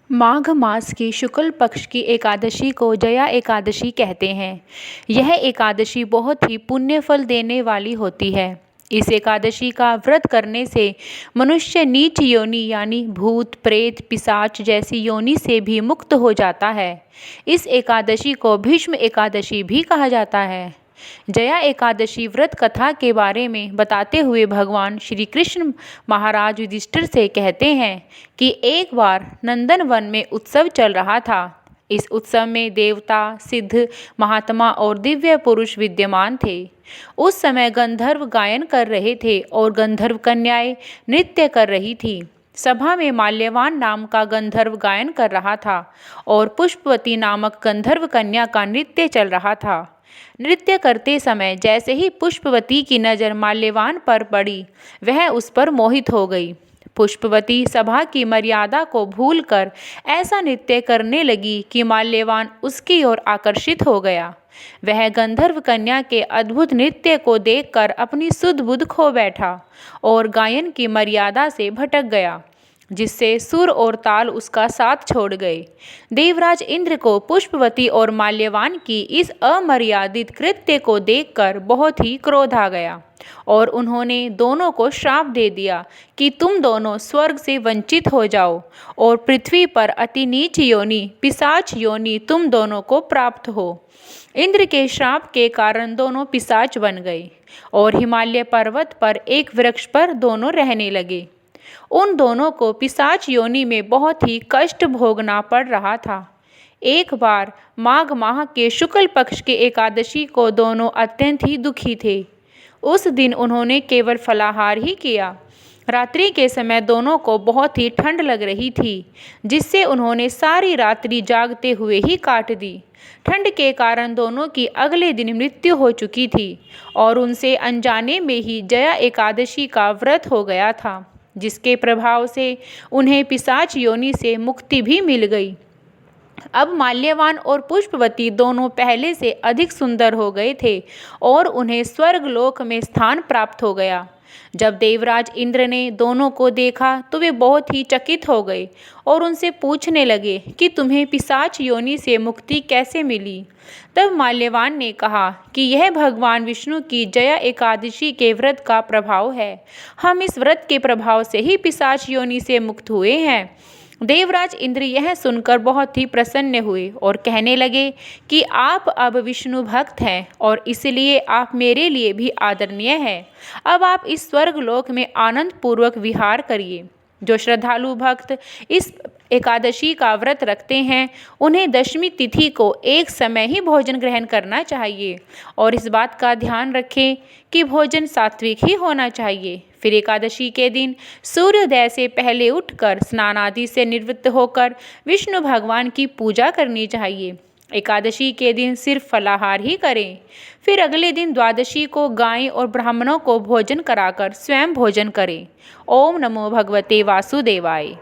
माघ मास की शुक्ल पक्ष की एकादशी को जया एकादशी कहते हैं। यह एकादशी बहुत ही पुण्य फल देने वाली होती है। इस एकादशी का व्रत करने से मनुष्य नीच योनि यानी भूत प्रेत पिशाच जैसी योनि से भी मुक्त हो जाता है। इस एकादशी को भीष्म एकादशी भी कहा जाता है। जया एकादशी व्रत कथा के बारे में बताते हुए भगवान श्री कृष्ण महाराज युधिष्ठिर से कहते हैं कि एक बार नंदन वन में उत्सव चल रहा था। इस उत्सव में देवता, सिद्ध, महात्मा और दिव्य पुरुष विद्यमान थे। उस समय गंधर्व गायन कर रहे थे और गंधर्व कन्याएं नृत्य कर रही थी। सभा में माल्यवान नाम का गंधर्व गायन कर रहा था और पुष्पवती नामक गंधर्व कन्या का नृत्य चल रहा था। नृत्य करते समय जैसे ही पुष्पवती की नज़र माल्यवान पर पड़ी, वह उस पर मोहित हो गई। पुष्पवती सभा की मर्यादा को भूलकर ऐसा नृत्य करने लगी कि माल्यवान उसकी ओर आकर्षित हो गया। वह गंधर्व कन्या के अद्भुत नृत्य को देखकर अपनी सुध बुध खो बैठा और गायन की मर्यादा से भटक गया, जिससे सुर और ताल उसका साथ छोड़ गए। देवराज इंद्र को पुष्पवती और माल्यवान की इस अमर्यादित कृत्य को देखकर बहुत ही क्रोध आ गया और उन्होंने दोनों को श्राप दे दिया कि तुम दोनों स्वर्ग से वंचित हो जाओ और पृथ्वी पर अति नीच योनि पिशाच योनि तुम दोनों को प्राप्त हो। इंद्र के श्राप के कारण दोनों पिशाच बन गए और हिमालय पर्वत पर एक वृक्ष पर दोनों रहने लगे। उन दोनों को पिशाच योनि में बहुत ही कष्ट भोगना पड़ रहा था। एक बार माघ माह के शुक्ल पक्ष के एकादशी को दोनों अत्यंत ही दुखी थे। उस दिन उन्होंने केवल फलाहार ही किया। रात्रि के समय दोनों को बहुत ही ठंड लग रही थी, जिससे उन्होंने सारी रात्रि जागते हुए ही काट दी। ठंड के कारण दोनों की अगले दिन मृत्यु हो चुकी थी और उनसे अनजाने में ही जया एकादशी का व्रत हो गया था, जिसके प्रभाव से उन्हें पिशाच योनि से मुक्ति भी मिल गई। अब माल्यवान और पुष्पवती दोनों पहले से अधिक सुंदर हो गए थे और उन्हें स्वर्गलोक में स्थान प्राप्त हो गया। जब देवराज इंद्र ने दोनों को देखा तो वे बहुत ही चकित हो गए और उनसे पूछने लगे कि तुम्हें पिशाच योनि से मुक्ति कैसे मिली। तब माल्यवान ने कहा कि यह भगवान विष्णु की जया एकादशी के व्रत का प्रभाव है। हम इस व्रत के प्रभाव से ही पिशाच योनि से मुक्त हुए हैं। देवराज इंद्र यह सुनकर बहुत ही प्रसन्न हुए और कहने लगे कि आप अब विष्णु भक्त हैं और इसलिए आप मेरे लिए भी आदरणीय हैं। अब आप इस स्वर्गलोक में आनंद पूर्वक विहार करिए। जो श्रद्धालु भक्त इस एकादशी का व्रत रखते हैं, उन्हें दशमी तिथि को एक समय ही भोजन ग्रहण करना चाहिए और इस बात का ध्यान रखें कि भोजन सात्विक ही होना चाहिए। फिर एकादशी के दिन सूर्योदय से पहले उठकर स्नान आदि से निवृत्त होकर विष्णु भगवान की पूजा करनी चाहिए। एकादशी के दिन सिर्फ फलाहार ही करें। फिर अगले दिन द्वादशी को गाय और ब्राह्मणों को भोजन कराकर स्वयं भोजन करें। ओम नमो भगवते वासुदेवाय।